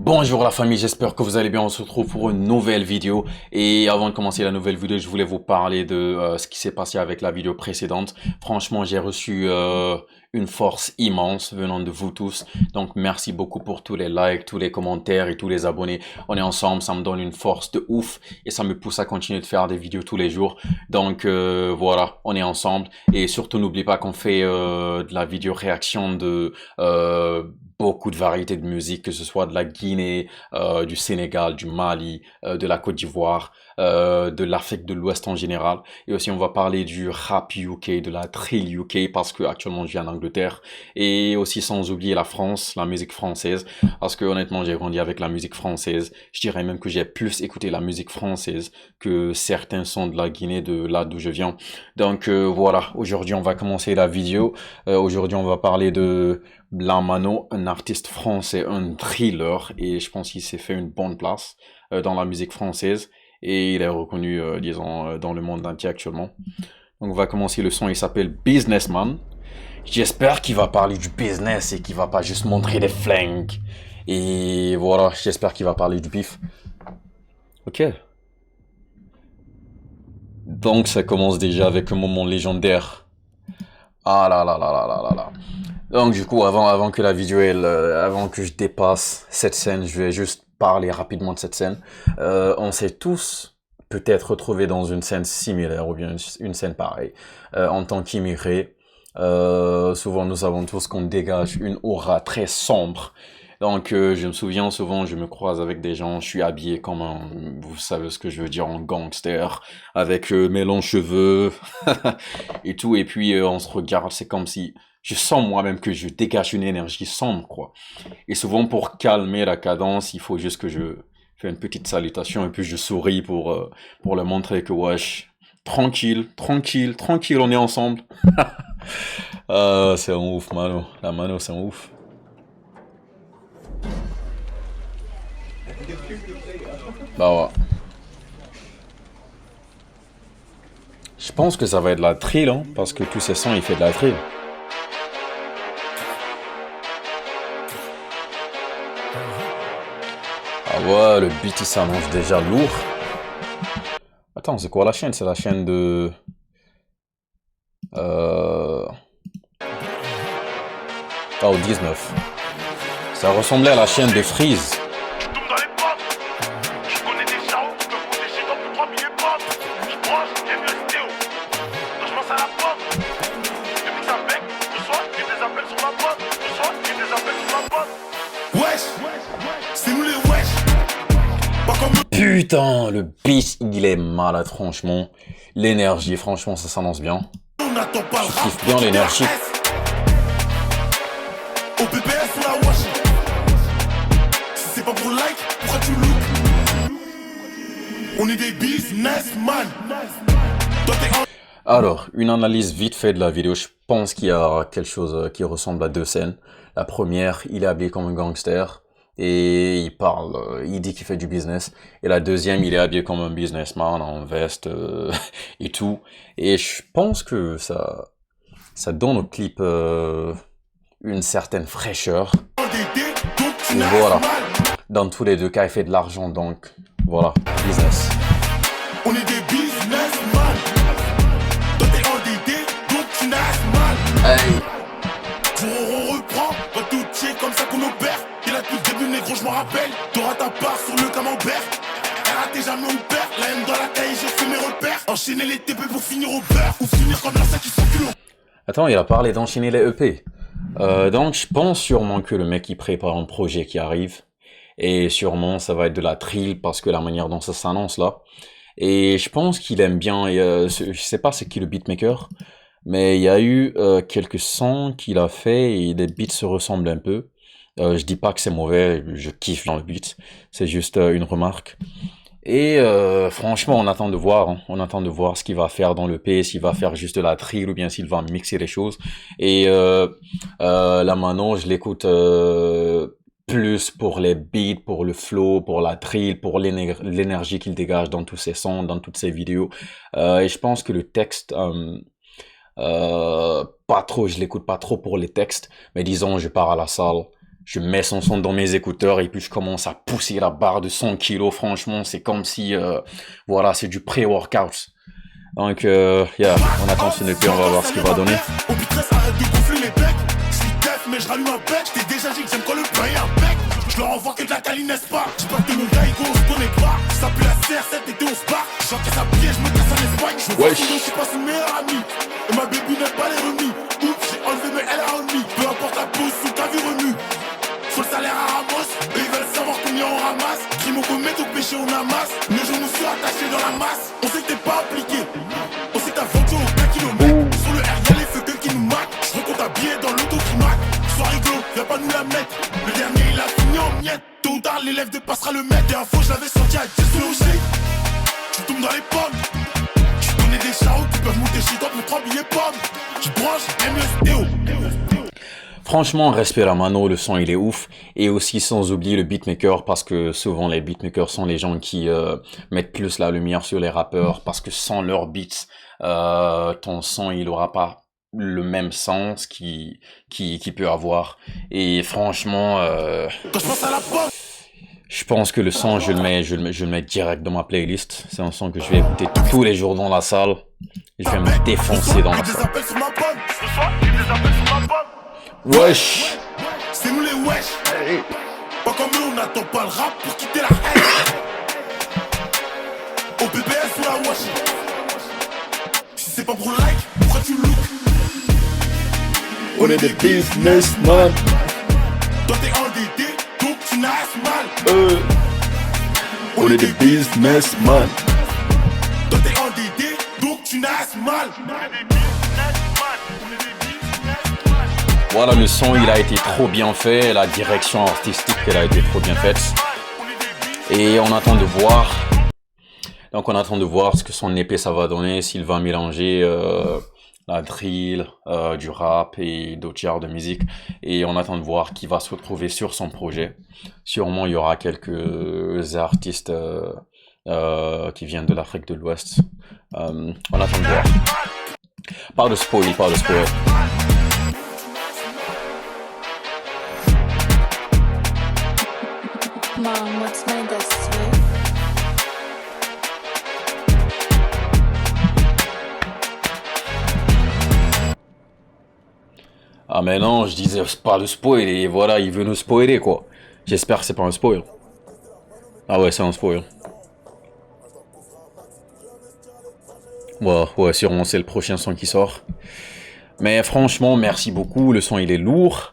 Bonjour la famille, j'espère que vous allez bien. On se retrouve pour une nouvelle vidéo. Et avant de commencer la nouvelle vidéo, je voulais vous parler de ce qui s'est passé avec la vidéo précédente. Franchement, j'ai reçu une force immense venant de vous tous. Donc merci beaucoup pour tous les likes, tous les commentaires et tous les abonnés. On est ensemble, ça me donne une force de ouf et ça me pousse à continuer de faire des vidéos tous les jours. Donc voilà, on est ensemble. Et surtout n'oublie pas qu'on fait de la vidéo réaction de beaucoup de variétés de musique, que ce soit de la Guinée, du Sénégal, du Mali, de la Côte d'Ivoire, de l'Afrique de l'Ouest en général. Et aussi on va parler du rap UK, de la drill UK, parce que actuellement je vis en Angleterre. Et aussi sans oublier la France, la musique française, parce que honnêtement j'ai grandi avec la musique française. Je dirais même que j'ai plus écouté la musique française que certains sons de la Guinée, de là d'où je viens. Donc voilà, aujourd'hui on va commencer la vidéo. Aujourd'hui on va parler de Lamano, un artiste français, un thriller, et je pense qu'il s'est fait une bonne place dans la musique française, et il est reconnu, disons, dans le monde entier actuellement. Donc on va commencer le son, il s'appelle Businessman. J'espère qu'il va parler du business et qu'il va pas juste montrer des flingues. Et voilà, j'espère qu'il va parler du bif. Ok. Donc ça commence déjà avec un moment légendaire. Ah là là là là là là là. Donc du coup, avant que la vidéo, avant que je dépasse cette scène, je vais juste parler rapidement de cette scène. On s'est tous peut-être retrouvés dans une scène similaire ou bien une scène pareille. En tant qu'immigrés, souvent nous savons tous qu'on dégage une aura très sombre. Donc je me souviens souvent, je me croise avec des gens, je suis habillé comme un, vous savez ce que je veux dire, un gangster, avec mes longs cheveux et tout, et puis on se regarde, c'est comme si je sens moi-même que je dégage une énergie sombre, quoi. Et souvent pour calmer la cadence, il faut juste que je fais une petite salutation et puis je souris pour leur montrer que wesh, tranquille, tranquille, tranquille, on est ensemble. C'est un ouf, Mano. La Mano, c'est un ouf. Bah ouais. Je pense que ça va être de la drill, hein, parce que tous ces sons, il fait de la drill. Ah ouais, le beat, il s'annonce déjà lourd. Attends, c'est quoi la chaîne? C'est la chaîne de... Oh, 19. Ça ressemblait à la chaîne de Freeze. Putain, le beat, il est malade, franchement. L'énergie, franchement, ça s'annonce bien. Je kiffe bien l'énergie. On est des businessmen. Alors, une analyse vite fait de la vidéo. Je pense qu'il y a quelque chose qui ressemble à deux scènes. La première, il est habillé comme un gangster et il parle, il dit qu'il fait du business. Et la deuxième, il est habillé comme un businessman en veste et tout. Et je pense que ça donne au clip une certaine fraîcheur. Et voilà. Dans tous les deux cas, il fait de l'argent, donc voilà, business. On est des businessmen. Toi t'es endetté, donc tu n'as mal. Hey. On reprend, quand tout tient comme ça qu'on opère. Il a tout le début négro, je m'en rappelle. T'auras ta part sur le camembert. Elle raté jamais on perd. La haine dans la taille, j'ai fait mes repères. Enchaîner les TP pour finir au beurre. Ou finir comme l'ancien qui s'encule. Attends, il a parlé d'enchaîner les EP. Donc je pense sûrement que le mec il prépare un projet qui arrive. Et sûrement ça va être de la drill parce que la manière dont ça s'annonce là. Et je pense qu'il aime bien, et, je sais pas c'est qui le beatmaker, mais il y a eu quelques sons qu'il a fait et les beats se ressemblent un peu. Je dis pas que c'est mauvais, je kiffe dans le beat, c'est juste une remarque. Et franchement on attend de voir, hein. On attend de voir ce qu'il va faire dans le P, s'il va faire juste de la drill ou bien s'il va mixer les choses. Et là maintenant je l'écoute plus pour les beats, pour le flow, pour la drill, pour l'énergie qu'il dégage dans tous ses sons, dans toutes ses vidéos. Et je pense que le texte, pas trop, je l'écoute pas trop pour les textes, mais disons, je pars à la salle, Je mets son son dans mes écouteurs et puis je commence à pousser la barre de 100 kilos. Franchement, c'est comme si, voilà, c'est du pré-workout. Donc, yeah, on attend ce EP, on va voir ce qu'il va donner. Au bitresse, arrête de gonfler les becs. Je suis def, mais je rallume un bec. T'es déjà dit que j'aime quand le pain est un bec. Je leur envoie que de la caline, n'est-ce pas? Dis pas que mon gars, on se connaît pas. Ça pue la serre, cet été on se bat. J'encaisse un billet, je me casse en Espagne. Je vois je suis pas son meilleur ami. Et ma baby n'aime pas les remis. Oups, j'ai enlevé mais elle a remis. Peu importe la pose, sous ta vie remue. Faut le salaire à Ramos. Eux ils veulent savoir combien on ramasse. Crime on commet, au péché on amasse. Nos jours nous sont attachés dans la masse. On sait que t'es pas appliqué. On sait que t'as vendu aucun kilomètre. Sur le R, y'a les feux qui nous matent. Je recompte un billet dans l'auto qui maque. Sois rigolo, viens pas nous la mettre. Le dernier il a fini en miettes. Tôt ou tard l'élève de passera le maître. Et info je l'avais sorti à 10 sous aussi. Tu tombes dans les pommes. Tu connais des charros qui peuvent monter chez toi pour 3 billets pommes. Tu branches, aime le stéo. Franchement, respect à Mano, le son il est ouf. Et aussi sans oublier le beatmaker, parce que souvent les beatmakers sont les gens qui mettent plus la lumière sur les rappeurs, parce que sans leurs beats, ton son il aura pas le même sens qu'il peut avoir. Et franchement, Quand je pense à la pomme. je pense que le son je le mets direct dans ma playlist. C'est un son que je vais écouter tous les jours dans la salle. Je vais me défoncer dans la Des salle. appels sur ma pomme. Ce soir, des appels sur ma pomme. Wesh! C'est nous les wesh. Pas comme eux, on n'attend pas le rap pour quitter la haine. Au BBS ou la wash. Si c'est pas pour le like, pourquoi tu look? On est des businessmen. Toi t'es endetté, donc tu nasses mal. On est des businessmen. Toi t'es endetté, donc tu nasses mal. Voilà, le son il a été trop bien fait, la direction artistique elle a été trop bien faite. Et on attend de voir. Donc on attend de voir ce que son épée ça va donner, s'il va mélanger la drill, du rap et d'autres genres de musique. Et on attend de voir qui va se retrouver sur son projet. Sûrement il y aura quelques artistes qui viennent de l'Afrique de l'Ouest. On attend de voir. Pas de spoil, pas de spoil. Mom, what's my destiny? Ah mais non, je disais c'est pas de spoil et voilà, il veut nous spoiler quoi. J'espère que c'est pas un spoil. Ah ouais, c'est un spoil. Ouais, sûrement c'est le prochain son qui sort. Mais franchement, merci beaucoup, le son il est lourd.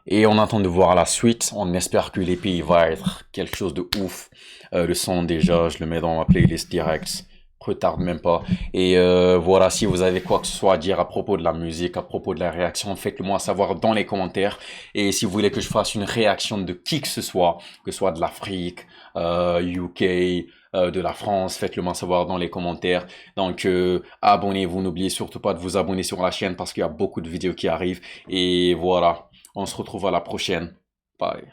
Et on attend de voir la suite, on espère que l'épée va être quelque chose de ouf. Le son déjà, je le mets dans ma playlist direct. Retarde même pas. Et voilà, si vous avez quoi que ce soit à dire à propos de la musique, à propos de la réaction, faites-le moi savoir dans les commentaires. Et si vous voulez que je fasse une réaction de qui que ce soit de l'Afrique, UK, de la France, faites-le moi savoir dans les commentaires. Donc abonnez-vous, n'oubliez surtout pas de vous abonner sur la chaîne parce qu'il y a beaucoup de vidéos qui arrivent. Et voilà, on se retrouve à la prochaine. Bye.